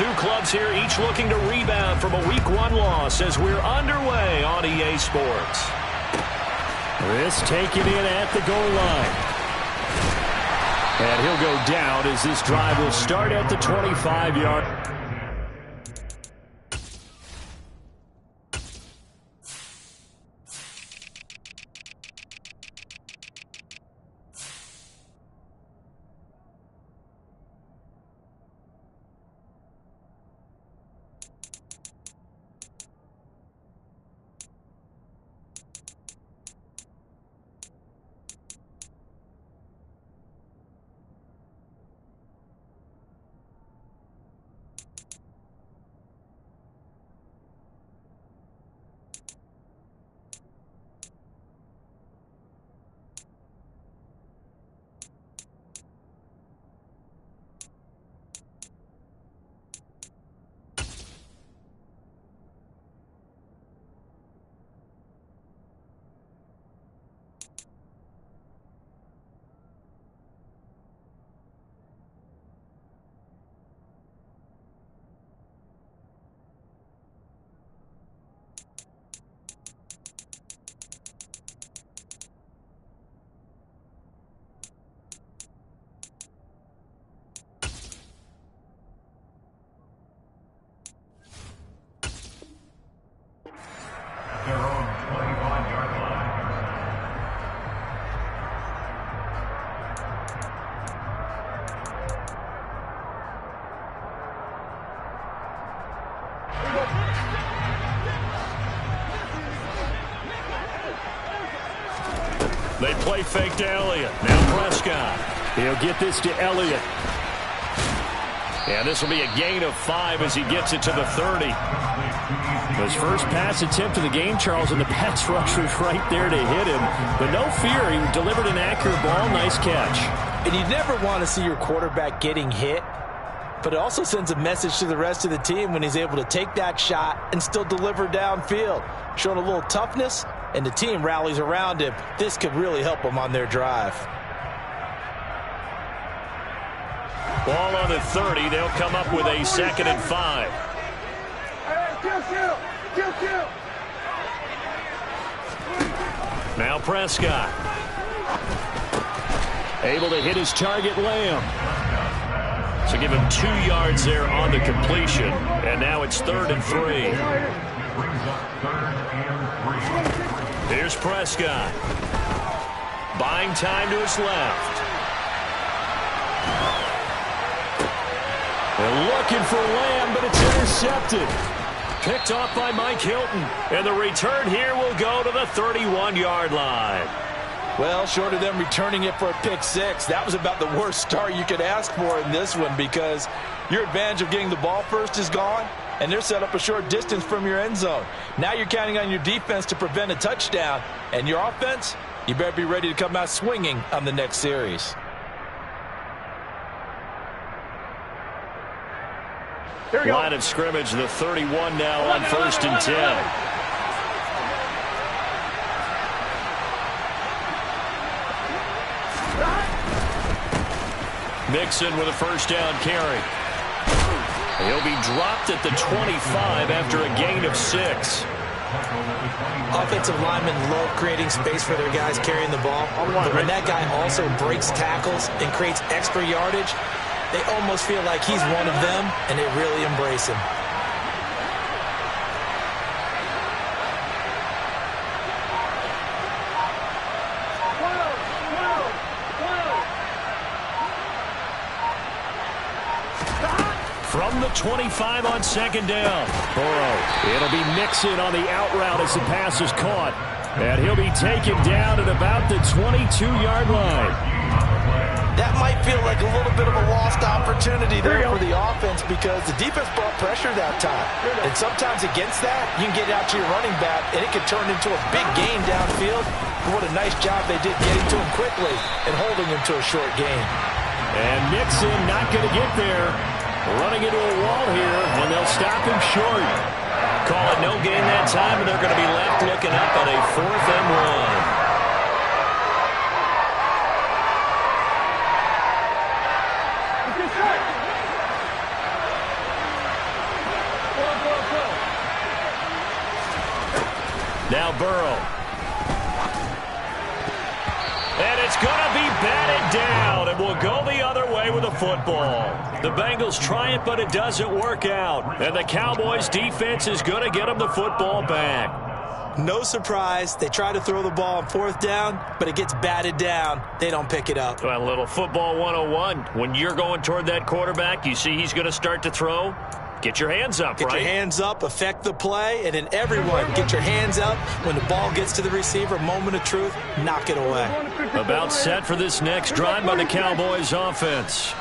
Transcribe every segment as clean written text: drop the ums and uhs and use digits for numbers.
two clubs here, each looking to rebound from a Week 1 loss as we're underway on EA Sports. This taken in at the goal line. And he'll go down as this drive will start at the 25-yard. They play fake to Elliott. Now Prescott. He'll get this to Elliott. And this will be a gain of 5 as he gets it to the 30. His first pass attempt of the game, Charles, and the pass rush was right there to hit him. But no fear, he delivered an accurate ball. Nice catch. And you never want to see your quarterback getting hit, but it also sends a message to the rest of the team when he's able to take that shot and still deliver downfield. Showing a little toughness, and the team rallies around him. This could really help them on their drive. Ball on the 30. They'll come up with a 2nd and 5. Now Prescott. Able to hit his target, Lamb. So give him 2 yards there on the completion. And now it's 3rd and 3. Here's Prescott. Buying time to his left. They're looking for Lamb, but it's intercepted. Picked off by Mike Hilton. And the return here will go to the 31-yard line. Well, short of them returning it for a pick 6, that was about the worst start you could ask for in this one, because your advantage of getting the ball first is gone, and they're set up a short distance from your end zone. Now you're counting on your defense to prevent a touchdown, and your offense, you better be ready to come out swinging on the next series. Line of scrimmage, the 31 now on 1st and 10. Mixon with a first down carry. He'll be dropped at the 25 after a gain of 6. Offensive linemen love creating space for their guys carrying the ball. But when that guy also breaks tackles and creates extra yardage, they almost feel like he's one of them, and they really embrace him. From the 25 on 2nd down. Burrow. It'll be Mixon on the out route as the pass is caught. And he'll be taken down at about the 22-yard line. That might feel like a little bit of a lost opportunity there for the offense, because the defense brought pressure that time. And sometimes against that, you can get out to your running back, and it can turn into a big gain downfield. But what a nice job they did getting to him quickly and holding him to a short gain. And Mixon not going to get there. Running into a wall here, and they'll stop him short. Call it no gain that time, and they're going to be left looking up at a 4th and 1. Burrow. And it's going to be batted down, and we'll go the other way with the football. The Bengals try it, but it doesn't work out. And the Cowboys' defense is going to get them the football back. No surprise. They try to throw the ball on 4th down, but it gets batted down. They don't pick it up. Well, a little football 101. When you're going toward that quarterback, you see he's going to start to throw. Get your hands up, Get right? your hands up, affect the play, and then everyone get your hands up. When the ball gets to the receiver, moment of truth, knock it away. About set for this next drive by the Cowboys offense.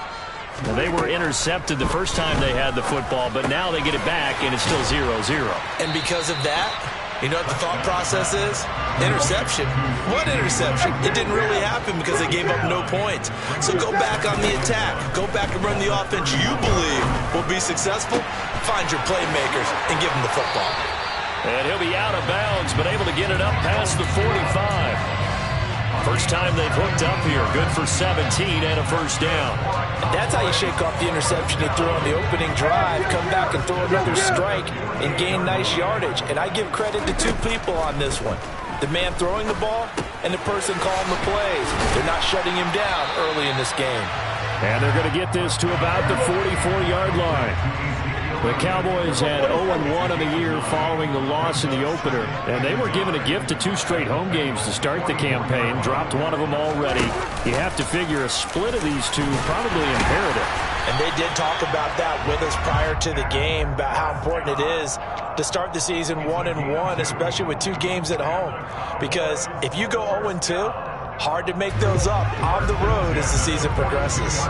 Well, they were intercepted the first time they had the football, but now they get it back, and it's still 0-0. And because of that, you know what the thought process is? Interception. What interception? It didn't really happen because they gave up no points. So go back on the attack. Go back and run the offense you believe will be successful. Find your playmakers and give them the football. And he'll be out of bounds, but able to get it up past the 45. First time they've hooked up here. Good for 17 and a first down. That's how you shake off the interception you threw on the opening drive, come back and throw another strike and gain nice yardage. And I give credit to two people on this one. The man throwing the ball and the person calling the plays. They're not shutting him down early in this game. And they're going to get this to about the 44-yard line. The Cowboys had 0-1 on the year following the loss in the opener, and they were given a gift of 2 straight home games to start the campaign, dropped one of them already. You have to figure a split of these two probably imperative. And they did talk about that with us prior to the game, about how important it is to start the season 1-1, especially with 2 games at home. Because if you go 0-2, hard to make those up on the road as the season progresses.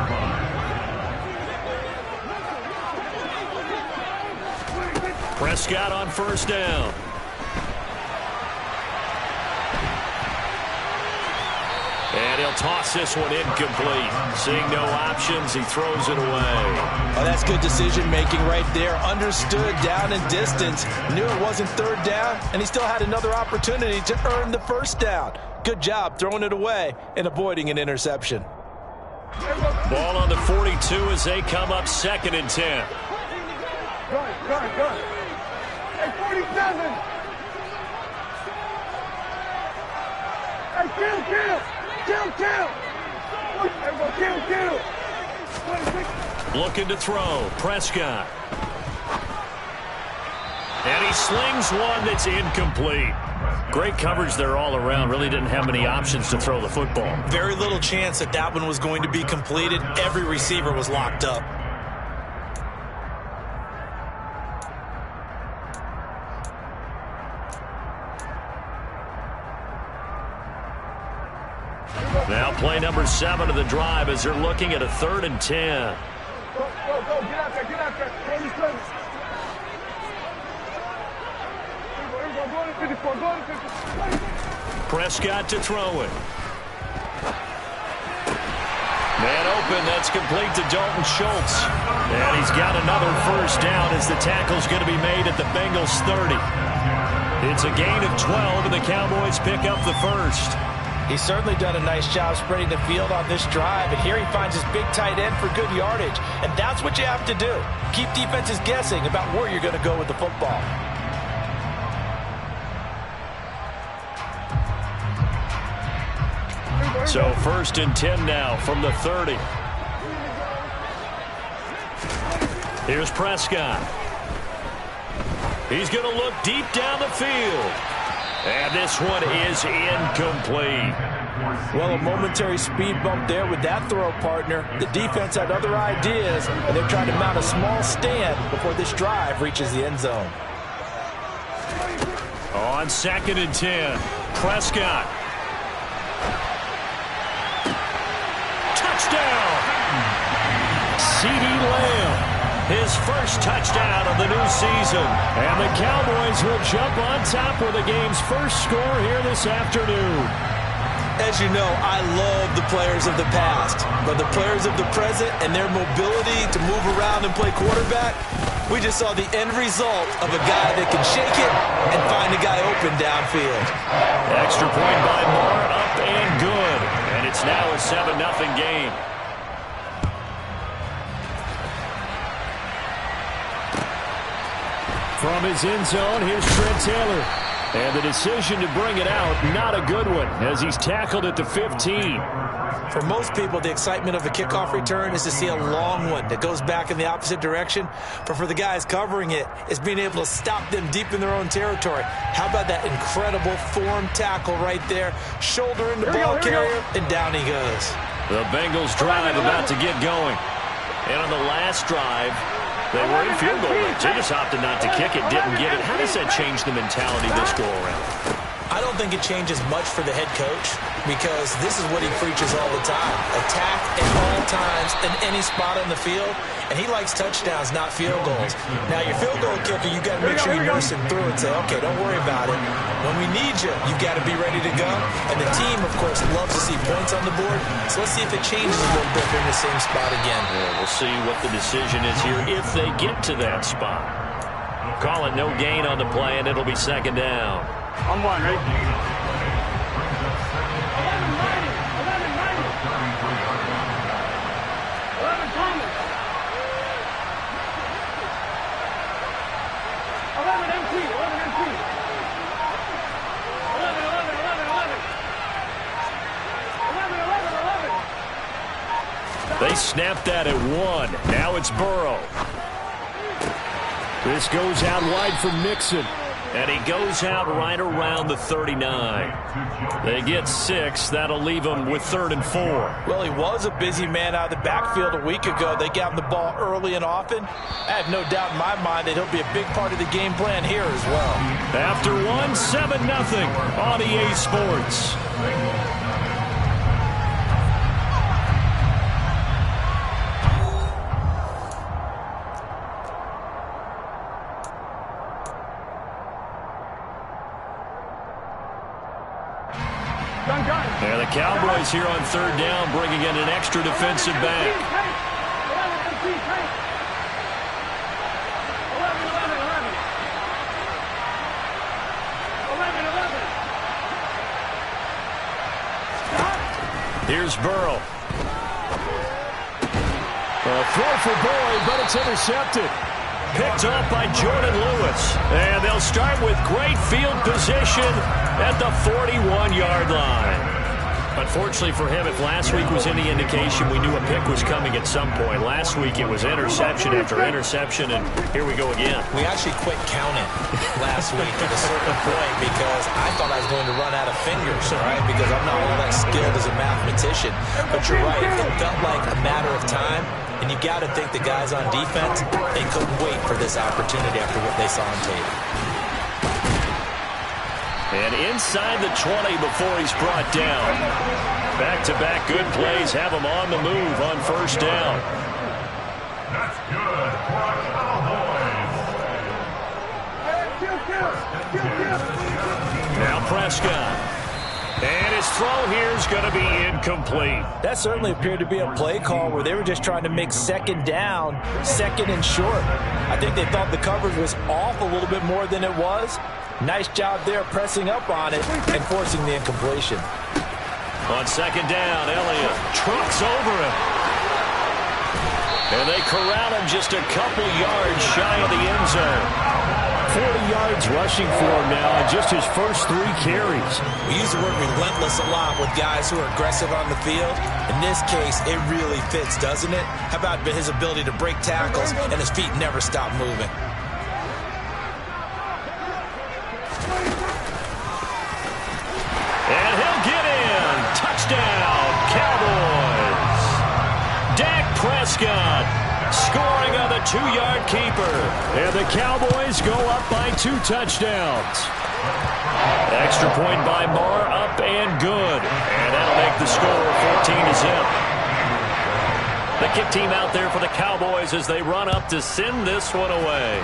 Prescott on first down. And he'll toss this one incomplete. Seeing no options, he throws it away. Oh, that's good decision-making right there. Understood down and distance. Knew it wasn't 3rd down, and he still had another opportunity to earn the first down. Good job throwing it away and avoiding an interception. Ball on the 42 as they come up 2nd and 10. Go. Hey, 47. Hey, kill. Looking to throw. Prescott. And he slings one that's incomplete. Great coverage there all around. Really didn't have many options to throw the football. Very little chance that that one was going to be completed. Every receiver was locked up. Now play number 7 of the drive as they're looking at a 3rd and 10. Go. Get out there. Prescott to throw it. Man open, that's complete to Dalton Schultz. And he's got another first down as the tackle's going to be made at the Bengals 30. It's a gain of 12, and the Cowboys pick up the first. He's certainly done a nice job spreading the field on this drive, and here he finds his big tight end for good yardage. And that's what you have to do. Keep defenses guessing about where you're going to go with the football. So 1st and 10 now from the 30. Here's Prescott. He's going to look deep down the field. And this one is incomplete. Well, a momentary speed bump there with that throw, partner. The defense had other ideas, and they're trying to mount a small stand before this drive reaches the end zone. On 2nd and 10, Prescott. Touchdown! CeeDee Lamb. His first touchdown of the new season. And the Cowboys will jump on top with the game's first score here this afternoon. As you know, I love the players of the past, but the players of the present and their mobility to move around and play quarterback, we just saw the end result of a guy that can shake it and find a guy open downfield. Extra point by Moore, up and good. And it's now a 7-0 game. From his end zone, here's Trent Taylor. And the decision to bring it out, not a good one, as he's tackled at the 15. For most people, the excitement of a kickoff return is to see a long one that goes back in the opposite direction. But for the guys covering it, it's being able to stop them deep in their own territory. How about that incredible form tackle right there? Shoulder in the ball carrier, and down he goes. The Bengals drive about to get going. And on the last drive, they were in field goal range. They just opted not to kick it, didn't get it. How does that change the mentality this go-around? I don't think it changes much for the head coach because this is what he preaches all the time. Attack at all times in any spot on the field, and he likes touchdowns, not field goals. Now, your field goal kicker, you've got to make sure you nurse him through and say, okay, don't worry about it. When we need you, you've got to be ready to go. And the team, of course, loves to see points on the board, so let's see if it changes a little bit in the same spot again. Yeah, we'll see what the decision is here if they get to that spot. Call it no gain on the play, and it'll be second down. On one, right? 11-90. 11-90. Thomas. 11 MT. 11 MT. 11. 11. They snapped that at 1. Now it's Burrow. This goes out wide for Mixon. And he goes out right around the 39. They get 6. That'll leave him with 3rd and 4. Well, he was a busy man out of the backfield a week ago. They got him the ball early and often. I have no doubt in my mind that he'll be a big part of the game plan here as well. After 1, 7-0 on EA Sports. And the Cowboys here on 3rd down, bringing in an extra defensive back. 11. Here's Burrow. A throw for Boyd, but it's intercepted. Picked off by Jordan Lewis. And they'll start with great field position at the 41-yard line. Unfortunately for him, if last week was any indication, we knew a pick was coming at some point. Last week it was interception after interception, and here we go again. We actually quit counting last week at a certain point because I thought I was going to run out of fingers, right? Because I'm not all that skilled as a mathematician. But you're right, it felt like a matter of time. And you got to think the guys on defense, they couldn't wait for this opportunity after what they saw on tape. And inside the 20 before he's brought down. Back-to-back good plays have him on the move on 1st down. That's good for our Cowboys. Now Prescott. And his throw here is going to be incomplete. That certainly appeared to be a play call where they were just trying to make 2nd down, 2nd and short. I think they thought the coverage was off a little bit more than it was. Nice job there pressing up on it and forcing the incompletion. On 2nd down, Elliott trucks over him. And they corral him just a couple yards shy of the end zone. 40 yards rushing for him now in just his first 3 carries. We use the word relentless a lot with guys who are aggressive on the field. In this case, it really fits, doesn't it? How about his ability to break tackles and his feet never stop moving? And he'll get in. Touchdown, Cowboys. Dak Prescott scoring on the 2-yard keeper. And the Cowboys go up by 2 touchdowns. Extra point by Moore, up and good. And that'll make the score 14-0. The kick team out there for the Cowboys as they run up to send this one away.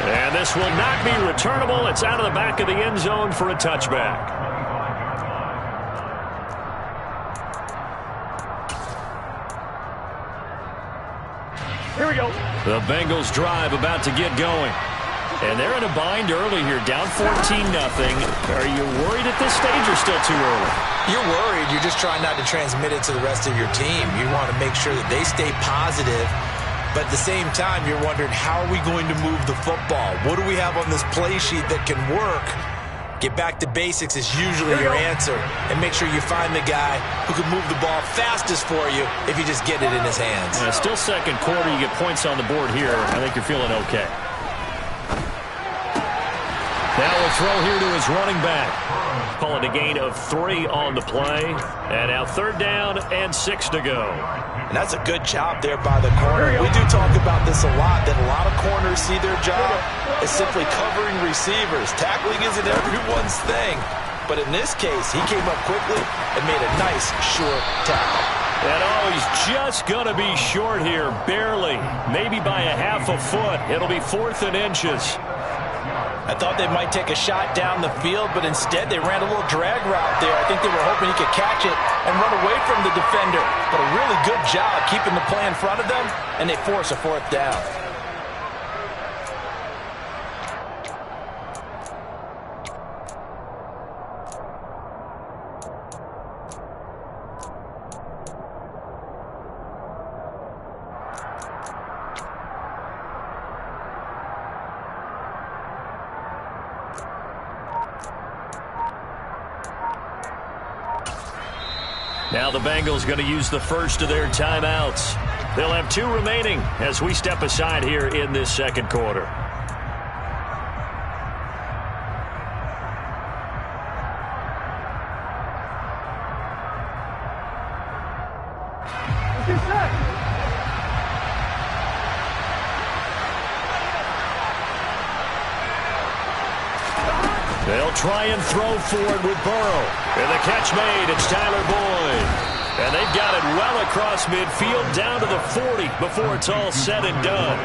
And this will not be returnable. It's out of the back of the end zone for a touchback. Here we go. The Bengals drive about to get going. And they're in a bind early here, down 14-0. Are you worried at this stage or still too early? You're worried. You're just trying not to transmit it to the rest of your team. You want to make sure that they stay positive But at the same time, you're wondering, how are we going to move the football? What do we have on this play sheet that can work? Get back to basics is usually your answer. And make sure you find the guy who can move the ball fastest for you if you just get it in his hands. Still second quarter. You get points on the board here. I think you're feeling okay. Now a throw here to his running back. Call it a gain of 3 on the play. And now 3rd down and 6 to go. And that's a good job there by the corner. We do talk about this a lot, that a lot of corners see their job as simply covering receivers. Tackling isn't everyone's thing. But in this case, he came up quickly and made a nice, short tackle. And he's just going to be short here, barely. Maybe by a half a foot. It'll be 4th and inches. I thought they might take a shot down the field, but instead they ran a little drag route there. I think they were hoping he could catch it and run away from the defender. But a really good job keeping the play in front of them, and they force a 4th down. Now the Bengals going to use the first of their timeouts. They'll have 2 remaining as we step aside here in this second quarter. They'll try and throw forward with Burrow. And the catch made. It's Tyler Boyd. And they've got it well across midfield down to the 40 before it's all said and done.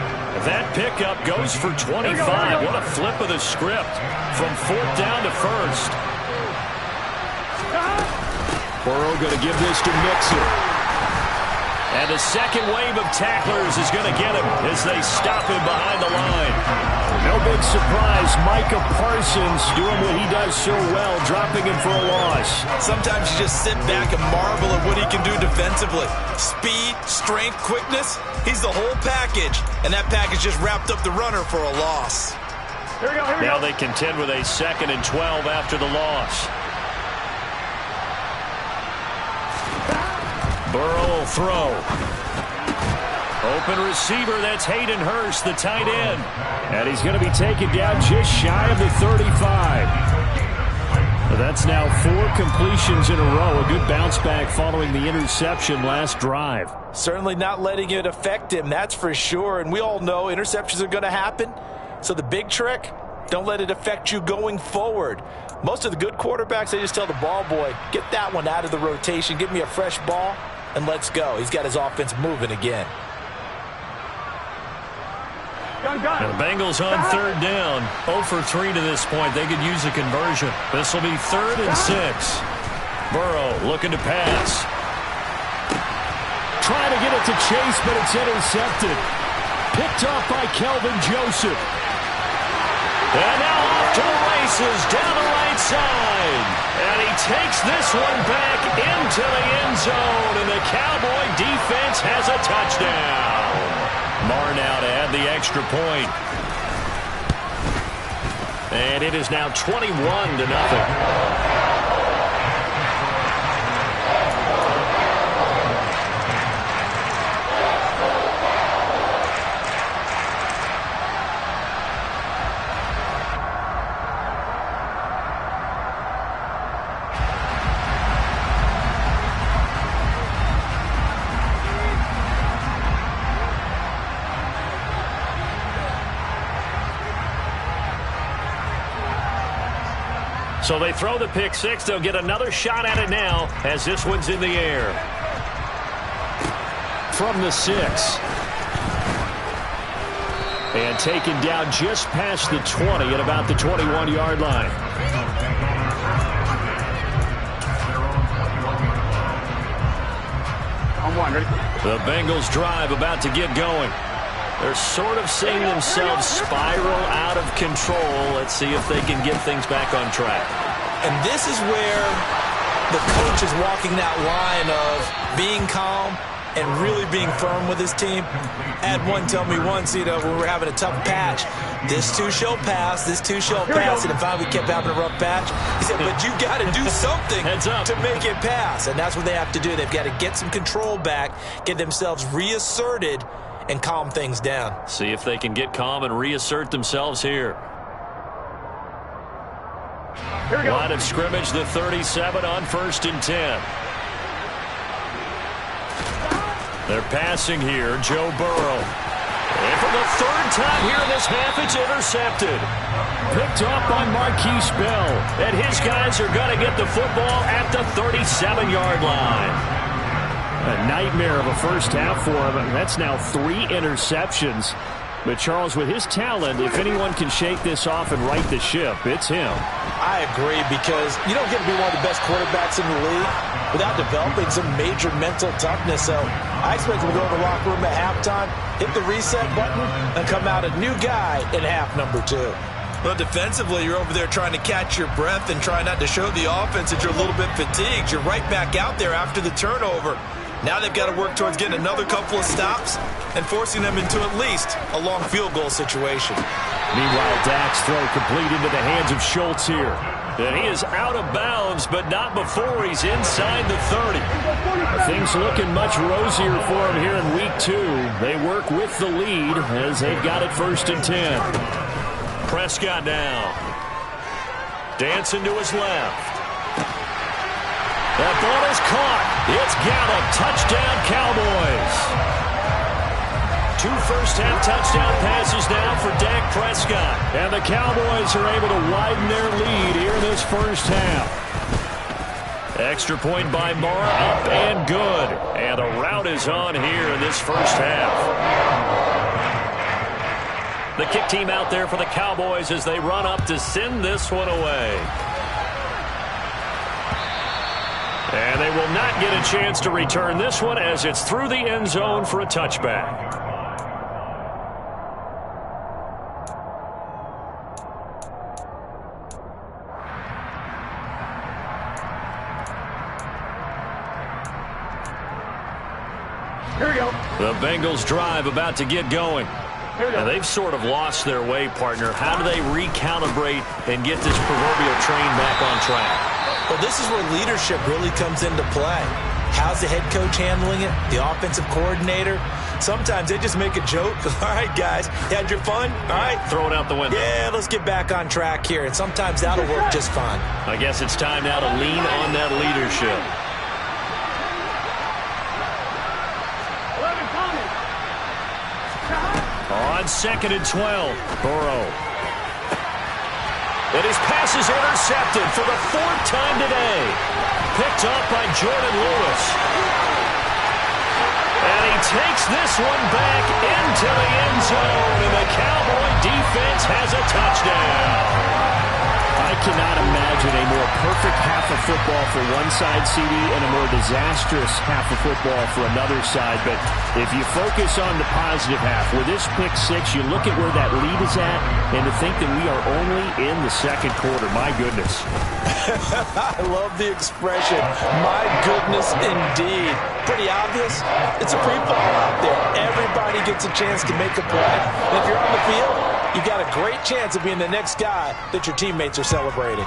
That pickup goes for 25. What a flip of the script from 4th down to 1st. Burrow going to give this to Mixon. And the second wave of tacklers is going to get him as they stop him behind the line. No big surprise. Micah Parsons doing what he does so well, dropping him for a loss. Sometimes you just sit back and marvel at what he can do defensively. Speed, strength, quickness, he's the whole package. And that package just wrapped up the runner for a loss. Here we go, here we Now go. they contend with a 2nd and 12 after the loss. Burrow will throw. Open receiver, that's Hayden Hurst, the tight end. And he's going to be taken down just shy of the 35. That's now 4 completions in a row. A good bounce back following the interception last drive. Certainly not letting it affect him, that's for sure. And we all know interceptions are going to happen. So the big trick, don't let it affect you going forward. Most of the good quarterbacks, they just tell the ball boy, get that one out of the rotation, give me a fresh ball, and let's go. He's got his offense moving again. And the Bengals on 3rd down. 0 for 3 to this point. They could use a conversion. This will be 3rd and 6. Burrow looking to pass. Trying to get it to Chase, but it's intercepted. Picked off by Kelvin Joseph. And now off to the races down the right side. And he takes this one back into the end zone. And the Cowboy defense has a touchdown. Marr now to add the extra point. And it is now 21-0. So they throw the pick 6. They'll get another shot at it now as this one's in the air. From the 6. And taken down just past the 20 at about the 21-yard line. On 1, ready? The Bengals drive about to get going. They're sort of seeing themselves spiral out of control. Let's see if they can get things back on track. And this is where the coach is walking that line of being calm and really being firm with his team. I had one tell me once, when we were having a tough patch, this too shall pass, this too shall pass, and finally we kept having a rough patch. He said, but you got to do something to make it pass, and that's what they have to do. They've got to get some control back, get themselves reasserted, and calm things down. See if they can get calm and reassert themselves here. Here we go. Line of scrimmage, the 37 on 1st and 10. They're passing here, Joe Burrow. And for the 3rd time here in this half, it's intercepted. Picked up by Marquise Bell. And his guys are going to get the football at the 37-yard line. A nightmare of a first half for him. That's now 3 interceptions. But, Charles, with his talent, if anyone can shake this off and right the ship, it's him. I agree, because you don't get to be one of the best quarterbacks in the league without developing some major mental toughness. So I expect him to go to the locker room at halftime, hit the reset button, and come out a new guy in half number 2. Well, defensively, you're over there trying to catch your breath and try not to show the offense that you're a little bit fatigued. You're right back out there after the turnover. Now they've got to work towards getting another couple of stops and forcing them into at least a long field goal situation. Meanwhile, Dak's throw complete into the hands of Schultz here. And he is out of bounds, but not before he's inside the 30. Things looking much rosier for him here in week 2. They work with the lead as they've got it 1st and 10. Prescott now. Dancing to his left. That ball is caught. It's Gallup. Touchdown, Cowboys. 2 first-half touchdown passes now for Dak Prescott. And the Cowboys are able to widen their lead here in this first half. Extra point by Mara, up and good. And the rout is on here in this first half. The kick team out there for the Cowboys as they run up to send this one away. And they will not get a chance to return this one as it's through the end zone for a touchback. Here we go. The Bengals drive about to get going. And they've sort of lost their way, partner. How do they recalibrate and get this proverbial train back on track? Well, this is where leadership really comes into play. How's the head coach handling it? The offensive coordinator? Sometimes they just make a joke. All right, guys, you had your fun? All right. Throw it out the window. Yeah, let's get back on track here. And sometimes that'll work just fine. I guess it's time now to lean on that leadership. On 2nd and 12, Burrow. And his pass is intercepted for the 4th time today. Picked up by Jordan Lewis. And he takes this one back into the end zone, and the Cowboy defense has a touchdown. I cannot imagine a more perfect half of football for one side, CD, and a more disastrous half of football for another side. But if you focus on the positive half, with this pick 6, you look at where that lead is at, and to think that we are only in the 2nd quarter. My goodness. I love the expression, my goodness indeed. Pretty obvious. It's a free fall out there. Everybody gets a chance to make a play. And if you're on the field, you've got a great chance of being the next guy that your teammates are celebrating.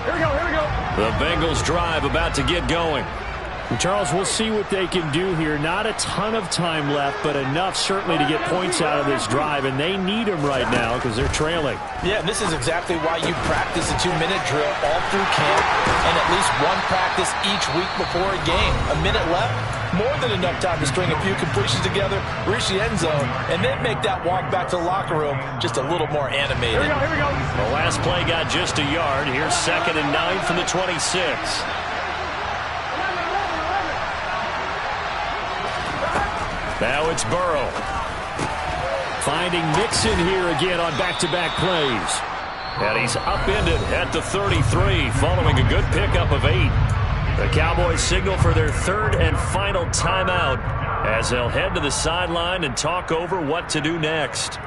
Here we go, here we go. The Bengals drive about to get going. Charles, we'll see what they can do here. Not a ton of time left, but enough certainly to get points out of this drive, and they need them right now because they're trailing. Yeah, and this is exactly why you practice a 2-minute drill all through camp and at least one practice each week before a game. A minute left, more than enough time to string a few completions together, reach the end zone, and then make that walk back to the locker room just a little more animated. Here we go, here we go. The last play got just a yard. Here's 2nd and 9 from the 26. Now it's Burrow. Finding Mixon here again on back-to-back plays. And he's upended at the 33 following a good pickup of 8. The Cowboys signal for their 3rd and final timeout as they'll head to the sideline and talk over what to do next.